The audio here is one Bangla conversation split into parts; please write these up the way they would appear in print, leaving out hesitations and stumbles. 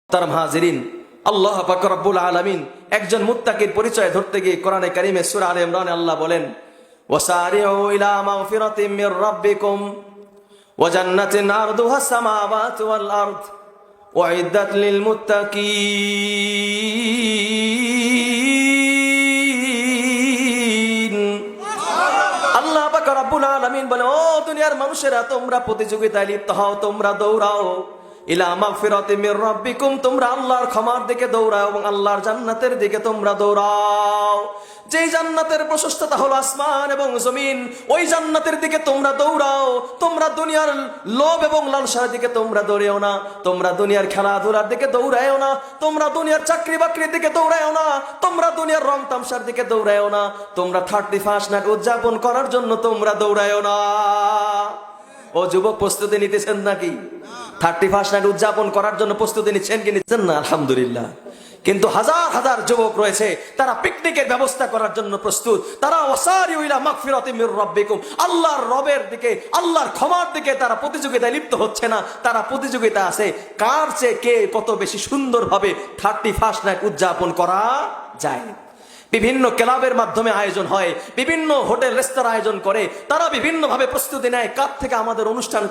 তার হাজিরিন, আল্লাহ পাক রব্বুল আলামিন একজন মুত্তাকির পরিচয় ধরতে গিয়ে কোরআনে কারীমে সূরা আলে ইমরানে আল্লাহ বলেন, ওয়াসারিউ ইলা মাগফিরাতিম মির রাব্বিকুম ওয়া জান্নাতিন আরদুহাস সামাওয়াতু ওয়াল আরদ উইদ্দাত লিল মুত্তাকিন। আল্লাহ পাক রব্বুল আলামিন বলে, ও দুনিয়ার মানুষেরা, তোমরা প্রতিযোগিতায় লিপ্ত হও, তোমরা দৌড়াও ইলা মাগফিরাতিম মির রাব্বিকুম, তোমরা আল্লাহর ক্ষমার দিকে দৌড়াও এবং আল্লাহর জান্নাতের দিকে তোমরা দৌড়াও। যেই জান্নাতের প্রশস্ততা হলো আসমান এবং জমিন, ওই জান্নাতের দিকে তোমরা দৌড়াও। তোমরা দুনিয়ার লোভ এবং লালসার দিকে তোমরা দৌড়েও না, তোমরা দুনিয়ার খেলাধুলার দিকে দৌড়ায়ও না, তোমরা দুনিয়ার চাকরি বাকরির দিকে দৌড়ায়ও না, তোমরা দুনিয়ার রং তামসার দিকে দৌড়ায়ও না, তোমরা 31 নাইট উদযাপন করার জন্য তোমরা দৌড়ায়ও না। ও যুবক, প্রস্তুতি নিতেছেন নাকি? 31 নাইট উদযাপন করার জন্য প্রস্তুতি নিচ্ছেন কি নিচ্ছেন না? আলহামদুলিল্লাহ। কিন্তু হাজার হাজার যুবক রয়েছে, তারা পিকনিকের ব্যবস্থা করার জন্য প্রস্তুত। তারা ওয়াসারিউ ইলা মাগফিরাতিম মির রাব্বিকুম, আল্লাহর রবের দিকে, আল্লাহর ক্ষমার দিকে তারা প্রতিযোগিতায় লিপ্ত হচ্ছে না। তারা প্রতিযোগিতা আছে কার চেয়ে কে কত বেশি সুন্দরভাবে 31 নাইট উদযাপন করা যায়। বিভিন্ন ক্লাবের মাধ্যমে আয়োজন হয়, বিভিন্ন হোটেল রেস্তোরাঁ আয়োজন করে, তারা বিভিন্ন ভাবে প্রস্তুতি নেয় কার থেকে আমাদের অনুষ্ঠান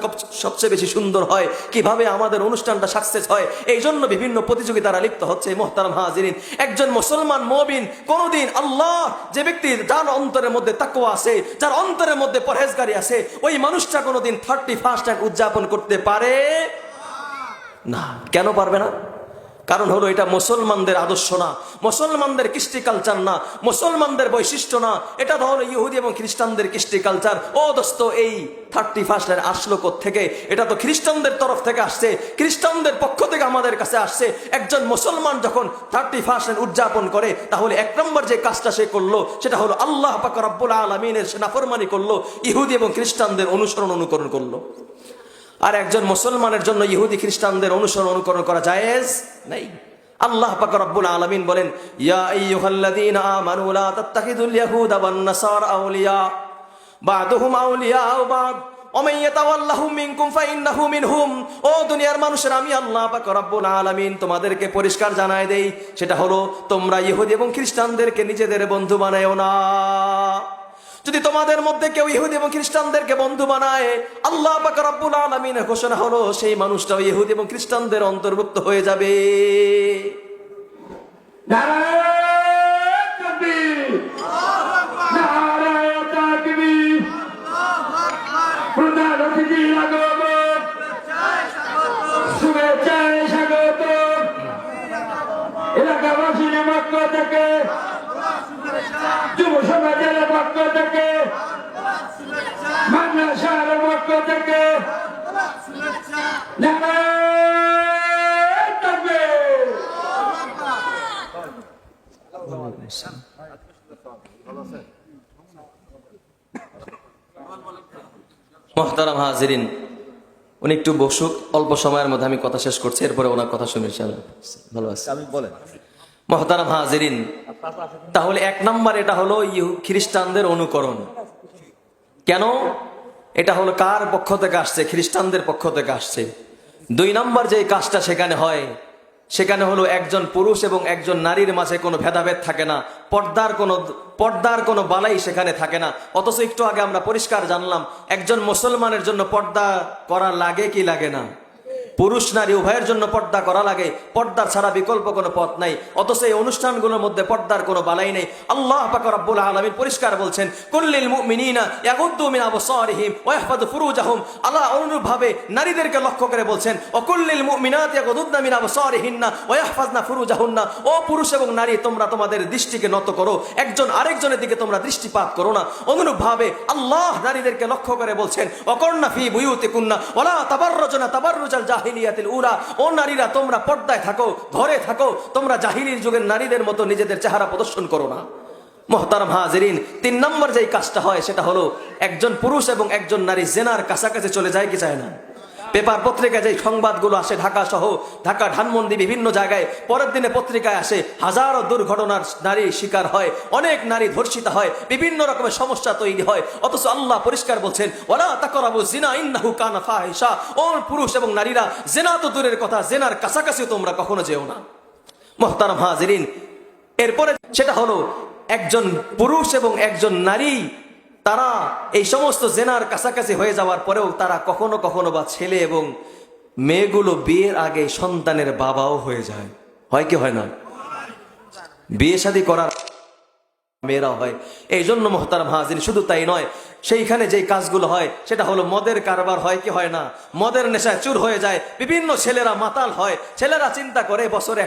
সবচেয়ে বেশি সুন্দর হয়, কিভাবে আমাদের অনুষ্ঠানটা সাকসেস হয়। এই জন্য বিভিন্ন প্রতিযোগিতারা লিপ্ত হচ্ছে। মোহতারাম হাজিরিন, একজন মুসলমান মুমিন কোনদিন আল্লাহ, যে ব্যক্তি যার অন্তরের মধ্যে তাকওয়া আছে, যার অন্তরের মধ্যে পরহেজগারি আছে, ওই মানুষটা কোনদিন 31 নাইট উদযাপন করতে পারে না। কেন পারবে না? কারণ হলো এটা মুসলমানদের আদর্শ না, মুসলমানদের কৃষ্টি কালচার না, মুসলমানদের বৈশিষ্ট্য না। এটা হলো ইহুদি এবং খ্রিস্টানদের কৃষ্টি কালচার। ও দোস্ত, এই 31 নাইট আসলো কোত্থেকে? এটা তো খ্রিস্টানদের তরফ থেকে আসছে, খ্রিস্টানদের পক্ষ থেকে আমাদের কাছে আসছে। একজন মুসলমান যখন 31 নাইট উদযাপন করে, তাহলে এক নম্বর যে কাজটা সে করলো সেটা হলো আল্লাহ পাক রব্বুল আলামিনের সে নাফরমানি করলো, ইহুদি এবং খ্রিস্টানদের অনুকরণ করলো। আর একজন মুসলমানের জন্য ইহুদি খ্রিস্টানদের অনুকরণ করা জায়েজ নাই। আল্লাহ পাক রব্বুল আলামিন বলেন, ইয়া আইয়ুহাল্লাযীনা আমানু লা তাত্তাখিযুল ইয়াহুদা ওয়ান নাসারা আউলিয়া বা'দুহুম আউলিয়াউ বা'দ ওয়া মান ইয়াতাওয়াল্লাহুম মিনকুম ফাইন্নাহু মিনহুম। ও দুনিয়ার মানুষেরা, আমি আল্লাহ পাক রব্বুল আলামিন তোমাদেরকে পরিষ্কার জানায় দেই, সেটা হলো তোমরা ইহুদি এবং খ্রিস্টানদেরকে নিজেদের বন্ধু বানায়ও না। যদি তোমাদের মধ্যে কেউ ইহুদি এবং খ্রিস্টানদেরকে বন্ধু বানায়, আল্লাহ পাক রব্বুল আলামিনের ঘোষণা হলো সেই মানুষটাও ইহুদি এবং খ্রিস্টানদের অন্তর্ভুক্ত হয়ে যাবে। নারায়ে তাকবীর, নারায়ে তাকবীর। প্রধান অতিথি আগমন, শুভেচ্ছায় স্বাগত। এলাকাবাসীর পক্ষ থেকে, যুব সমাজের পক্ষ থেকে, মাদ্রাসার পক্ষ থেকে নারায়ে তাকবীর। মুহতারাম হাজিরিন, উনি একটু বসুক, অল্প সময়ের মধ্যে আমি কথা শেষ করছি, এরপরে ওনার কথা শুনে ইনশাআল্লাহ ভালো আছে। আমি বলেন মুহতারাম হাজিরিন, তাহলে এক নাম্বার এটা হলো খ্রিস্টানদের অনুকরণ। কেন? এটা হলো কার পক্ষ থেকে আসছে? খ্রিস্টানদের পক্ষ থেকে আসছে। 2 নাম্বার যে কাজটা সেখানে হয়, সেখানে হলো একজন পুরুষ এবং একজন নারীর মাঝে কোনো ভেদাভেদ থাকে না, পর্দার কোনো বালাই সেখানে থাকে না। অথচ একটু আগে আমরা পরিষ্কার জানলাম, একজন মুসলমানের জন্য পর্দা করা লাগে কি লাগে না? পুরুষ নারী উভয়ের জন্য পর্দা করা লাগে, পর্দার ছাড়া বিকল্প কোনো পথ নাই। অথচ এই অনুষ্ঠানগুলোর মধ্যে পর্দার কোনো বালাই নেই। আল্লাহ পাক রব্বুল আলামিন পরিষ্কার বলছেন, কুল্লিল মুমিনিনা ইয়াগুদ্দু মিন আবসারিহিম ওয়া ইয়াহফাযু ফুরুজাহুম। আল্লাহ অনুরূপভাবে নারীদেরকে লক্ষ্য করে বলছেন, ওয়া কুল্লিল মুমিনাতি ইয়াগুদ্দুনা মিন আবসারিহিন্না ওয়া ইয়াহফাযনা ফুরুজাহুন্না। ও পুরুষ এবং নারী, তোমরা তোমাদের দৃষ্টিকে নত করো, একজন আরেকজনের দিকে তোমরা দৃষ্টিপাত করো না। অনুরূপভাবে আল্লাহ নারীদেরকে লক্ষ্য করে বলছেন, ওয়াকুরনা ফি বুয়ুতিকুন্না ওয়ালা তাবাররুজনা তাবাররুজাল জাহিলিয়াতিল উলা। ও নারীরা, তোমরা পর্দায় থাকো, ঘরে থাকো, তোমরা জাহিলির যুগের নারীদের মতো নিজেদের চেহারা প্রদর্শন করো না। মুহতারাম হাজিরিন, 3 নম্বর যেই কাজটা হয় সেটা হলো একজন পুরুষ এবং একজন নারী জেনার কাছাকাছি চলে যায় কি চায় না? পেপার পত্রিকায় যে সংবাদগুলো আসে ঢাকা সহ ঢাকা ধানমন্ডি বিভিন্ন জায়গায় পরের দিনে পত্রিকায় আসে হাজারো দুর্ঘটনার নারী শিকার হয়, অনেক নারী ধর্ষিত হয়, বিভিন্ন রকমের সমস্যা তৈরি হয়। অথচ আল্লাহ পরিষ্কার বলছেন ওয়ালা তাকরাবু জিনা ইন্নাহু কানা ফাহিশা। ও পুরুষ এবং নারীরা জিনা তো দূরের কথা, জিনার কাছাকাছি তোমরা কখনো যেও না। মুহতারাম হাজিরিন, এরপরে সেটা হলো একজন পুরুষ এবং একজন নারী তারা এই সমস্ত জেনার কাছাকাছি হয়ে যাওয়ার পরেও তারা কখনো কখনো বা ছেলে এবং মেয়েগুলো বিয়ের আগে সন্তানের বাবাও হয়ে যায়। হয় কি হয় না? বিয়ে শাদী করার মেয়েরা হয়। এই জন্য মুহতারাম হাজির, শুধু তাই নয়, সেইখানে যেই কাজগুলো হয় সেটা হলো মদের কারবার। হয় কি হয় না? মদের নেশায় চুর হয়ে যায়, বিভিন্ন ছেলেরা মাতাল হয়। ছেলেরা চিন্তা করে বছরে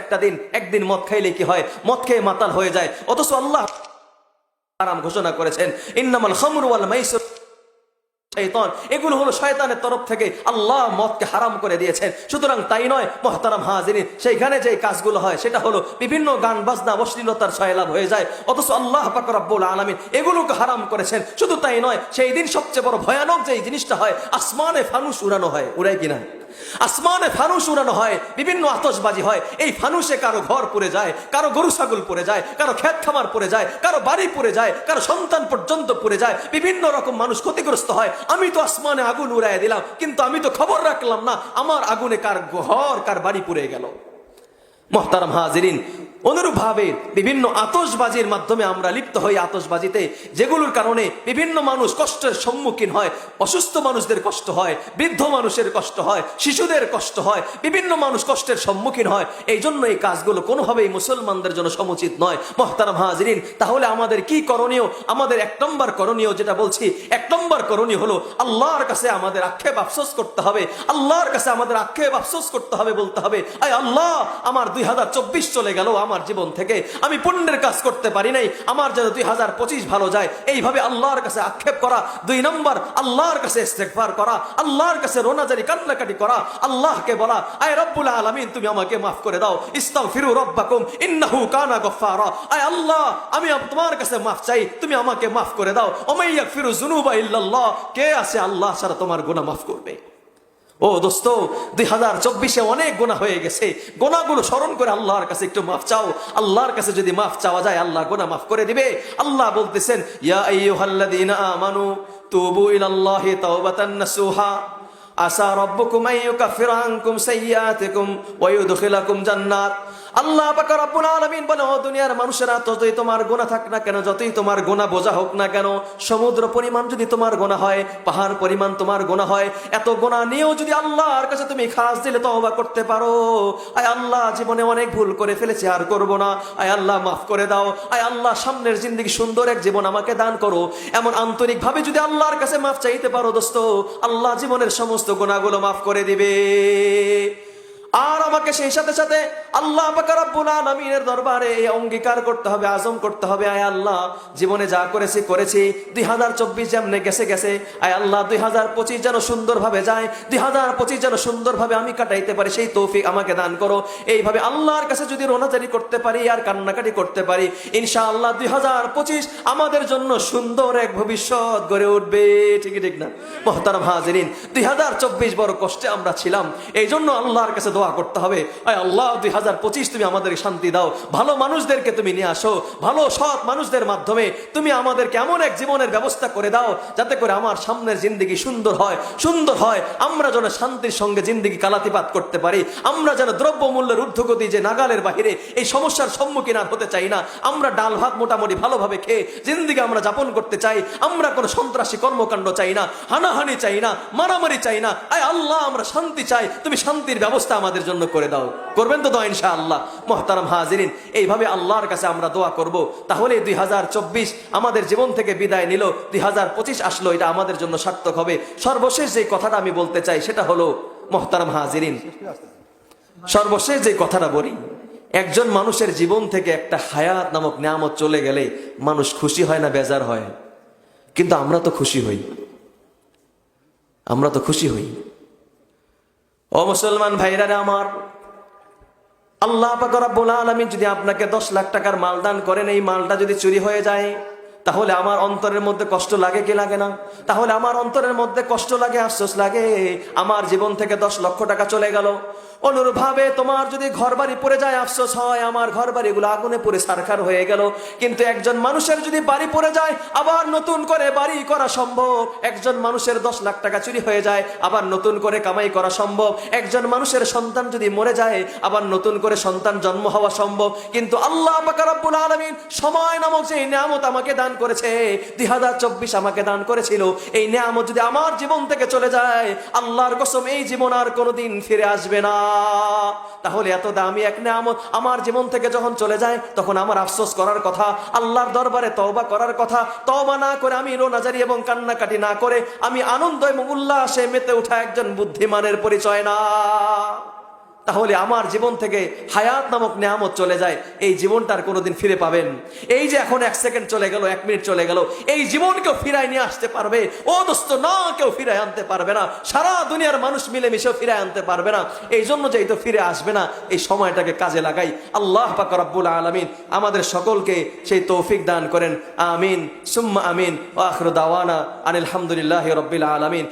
একদিন মদ খাইলে কি হয়, মদ খেয়ে মাতাল হয়ে যায়। অথচ আল্লাহ হারাম ঘোষণা করেছেন ইন্নামাল খামরু ওয়াল মাইসির শয়তান, এগুলো হলো শয়তানের তরফ থেকে আল্লাহ মদকে হারাম করে দিয়েছেন। সুতরাং তাই নয় মুহতারাম হাজিরিন, সেইখানে যে কাজগুলো হয় সেটা হলো বিভিন্ন গান বাজনা অশ্লীলতার সয়লাভ হয়ে যায়। অথচ আল্লাহ পাক রব্বুল আলামিন এগুলোকে হারাম করেছেন। শুধু তাই নয়, সেই দিন সবচেয়ে বড় ভয়ানক যে জিনিসটা হয়, আসমানে ফানুস উড়ানো হয়। উড়ায় কিনা? আসমানে ফানুস উড়ানো হয়, বিভিন্ন আতশবাজি হয়। এই ফানুসে কারো ঘর পুড়ে যায়, কারো গরু ছাগল পুড়ে যায়, কারো ক্ষেত খামার পুড়ে যায়, কারো বাড়ি পুড়ে যায়, কারো সন্তান পর্যন্ত পুড়ে যায়, বিভিন্ন রকম মানুষ ক্ষতিগ্রস্ত হয়। আমি তো আসমানে আগুন উড়াইয়া দিলাম, কিন্তু আমি তো খবর রাখলাম না আমার আগুনে কার ঘর কার বাড়ি পুড়ে গেল। মুহতারাম হাজিরিন, অনুরূপভাবে বিভিন্ন আতশবাজির মাধ্যমে আমরা লিপ্ত হই। আতশবাজিতে যেগুলোর কারণে বিভিন্ন মানুষ কষ্টের সম্মুখীন হয়, অসুস্থ মানুষদের কষ্ট হয়, বৃদ্ধ মানুষের কষ্ট হয়, শিশুদের কষ্ট হয়, বিভিন্ন মানুষ কষ্টের সম্মুখীন হয়। এই জন্য এই কাজগুলো কোনোভাবেই মুসলমানদের জন্য সমুচিত নয়। মুহতারাম হাজিরিন, তাহলে আমাদের কি করণীয়? আমাদের এক নম্বর করণীয়, যেটা বলছি, এক নম্বর করণীয় হলো আল্লাহর কাছে আমাদের আক্ষেপ আফসোস করতে হবে। আল্লাহর কাছে আমাদের আক্ষেপ আফসোস করতে হবে, বলতে হবে আয় আল্লাহ, আমার 2024 চলে গেল আমার জীবন থেকে, আমি পুণ্যের কাজ করতে পারি নাই, আমার যেন 2025 ভালো যায়। এইভাবে আল্লাহর কাছে আক্ষেপ করা। 2 নম্বর, আল্লাহর কাছে ইস্তেগফার করা, আল্লাহর কাছে রোনাজারি কান্নাকাটি করা, আল্লাহকে বলা আয় রব্বুল আলামিন তুমি আমাকে মাফ করে দাও, ইস্তাগফিরু রাব্বাকুম ইন্নাহু কানা গফফারা। আয় আল্লাহ, আমি তোমার কাছে মাফ চাই, তুমি আমাকে মাফ করে দাও। ওমাই ইয়াগফিরু যুনুবা ইল্লাল্লাহ, কে আছে আল্লাহ ছাড়া তোমার গুনাহ মাফ করবে? ও দোস্ত, 2024-এ অনেক গুনাহ হয়ে গেছে। গুনাহগুলো স্মরণ করে আল্লাহর কাছে একটু মাফ চাও। আল্লাহর কাছে যদি মাফ চাওয়া যায়, আল্লাহ গুনাহ মাফ করে দিবে। আল্লাহ বলতেছেন ইয়া আইয়ুহাল্লাযীনা আমানু তুবু ইলাল্লাহি তাওবাতান নাসুহা আসা রাব্বুকুম আইয়ুকাফিরা আনকুম সাইয়্যাতিকুম ওয়া ইউদখিলাকুম জান্নাত। আল্লাহ পাক রব্বুল আলামিন বলে, ও দুনিয়ার মানুষেরা, যতই তোমার গুনাহ থাক না কেন, যতই তোমার গুনাহ বোঝা হোক না কেন, সমুদ্র পরিমাণ যদি তোমার গুনাহ হয়, পাহাড় পরিমাণ তোমার গুনাহ হয়, এত গুনাহ নিয়েও যদি আল্লাহর কাছে তুমি খাস দিলে তওবা করতে পারো, আয় আল্লাহ জীবনে অনেক ভুল করে ফেলেছি, আর করব না, আয় আল্লাহ মাফ করে দাও, আয় আল্লাহ সামনের জিন্দেগি সুন্দর এক জীবন আমাকে দান করো, এমন আন্তরিক ভাবে যদি আল্লাহর কাছে মাফ চাইতে পারো দোস্ত, আল্লাহ জীবনের সমস্ত গুনাহগুলো মাফ করে দিবে। আর আমাকে সেই সাথে সাথে আল্লাহ পাক রব্বুল আলামিনের দরবারে এই অঙ্গীকার করতে হবে, আজম করতে হবে, আয় আল্লাহ জীবনে যা করেছি 2024 যেমনে গেছে, আয় আল্লাহ 2025 যেন সুন্দরভাবে যায়, 2025 যেন সুন্দরভাবে আমি কাটাইতে পারি, সেই তৌফিক আমাকে দান করো। এইভাবে আল্লাহর কাছে যদি রোনাজারি করতে পারি আর কান্নাকাটি করতে পারি, ইনশাআল্লাহ 2025 আমাদের জন্য সুন্দর এক ভবিষ্যৎ গড়ে উঠবে। ঠিক না মুহতারাম হাজিরিন? 2024 বড় কষ্টে আমরা ছিলাম, এই জন্য আল্লাহর কাছে দোয়া করতে হবে, আয় আল্লাহ 2025 তুমি আমাদের শান্তি দাও, ভালো মানুষদেরকে তুমি নিয়ে আসো, ভালো সৎ মানুষদের মাধ্যমে তুমি আমাদেরকে এমন এক জীবনের ব্যবস্থা করে দাও যাতে করে আমার সামনের জিন্দেগি সুন্দর হয়, আমরা যেন শান্তির সঙ্গে জিন্দেগি কালাতিপাত করতে পারি, আমরা যেন দ্রব্যমূল্যের ঊর্ধ্বগতি যে নাগালের বাহিরে এই সমস্যার সম্মুখীন আর হতে চাই না, আমরা ডাল ভাত মোটামুটি ভালোভাবে খেয়ে জিন্দেগি আমরা যাপন করতে চাই, আমরা কোনো সন্ত্রাসী কর্মকাণ্ড চাই না, হানাহানি চাই না, মারামারি চাই না, আয় আল্লাহ আমরা শান্তি চাই, তুমি শান্তির ব্যবস্থা আমাদের জন্য করে দাও। করবেন তো দোয়া ইনশাআল্লাহ? মুহতারাম হাজিরিন, এইভাবে আল্লাহর কাছে আমরা দোয়া করব, তাহলে 2024 আমাদের জীবন থেকে বিদায় নিল, 2025 আসলো, এটা আমাদের জন্য সার্থক হবে। সর্বশেষ যে কথাটা আমি বলতে চাই সেটা হলো মুহতারাম হাজিরিন, সর্বশেষ যে কথাটা বলি, একজন মানুষের জীবন থেকে একটা হায়াত নামক নিয়ামত চলে গেলে মানুষ খুশি হয় না বেজার হয়? কিন্তু আমরা তো খুশি হই। ও মুসলমান ভাইরা আমার, আল্লাহ পাক রব্বুল আলামিন যদি আপনাকে 10 লাখ টাকার মাল দান করেন, এই মালটা যদি চুরি হয়ে যায়, তাহলে আমার অন্তরের মধ্যে কষ্ট লাগে কি লাগে না? তাহলে আমার অন্তরের মধ্যে কষ্ট লাগে, আফসোস লাগে, আমার জীবন থেকে 10 লক্ষ টাকা চলে গেল। অনুরূপভাবে তোমার যদি ঘর বাড়ি পড়ে যায়, আফসোস হয় আমার ঘর বাড়িগুলো আগুনে পুড়ে ছারখার হয়ে গেল। কিন্তু একজন মানুষের যদি বাড়ি পড়ে যায়, আবার নতুন করে বাড়ি করা সম্ভব। একজন মানুষের 10 লাখ টাকা চুরি হয়ে যায়, আবার নতুন করে কামাই করা সম্ভব। একজন মানুষের সন্তান যদি মরে যায়, আবার নতুন করে সন্তান জন্ম হওয়া সম্ভব। কিন্তু আল্লাহ পাক রব্বুল আলামিন সময় নামক যে নিয়ামত আমাকে দান করেছে, 2024 আমাকে দান করেছিল, এই নিয়ামত যদি আমার জীবন থেকে চলে যায়, আল্লাহর কসম এই জীবন আর কোনোদিন ফিরে আসবে না। তাহলে এত দামি এক নিয়ামত আমার জীবন থেকে যখন চলে যায়, তখন আমার আফসোস করার কথা, আল্লাহর দরবারে তওবা করার কথা। তওবা না করে আমি রোনাজারি এবং কান্নাকাটি না করে আমি আনন্দ এবং উল্লাসে মেতে ওঠা একজন বুদ্ধিমানের পরিচয় না। তাহলে আমার জীবন থেকে হায়াত নামক নিয়ামত চলে যায়, এই জীবনটার কোনোদিন ফিরে পাবেন? এই যে এখন 1 সেকেন্ড চলে গেল, 1 মিনিট চলে গেল, এই জীবন কেউ ফিরায় নিয়ে আসতে পারবে? ও দোস্ত, না, কেউ ফিরায় আনতে পারবে না। সারা দুনিয়ার মানুষ মিলেমিশেও ফিরায় আনতে পারবে না। এই জন্য যে তো ফিরে আসবে না, এই সময়টাকে কাজে লাগাই। আল্লাহ পাক রব্বুল আলামিন আমাদের সকলকে সেই তৌফিক দান করেন। আমিন সুম্মা আমিন। ওয়া আখিরু দাওয়ানা আনিল হামদুলিল্লাহি রাব্বিল আলামিন।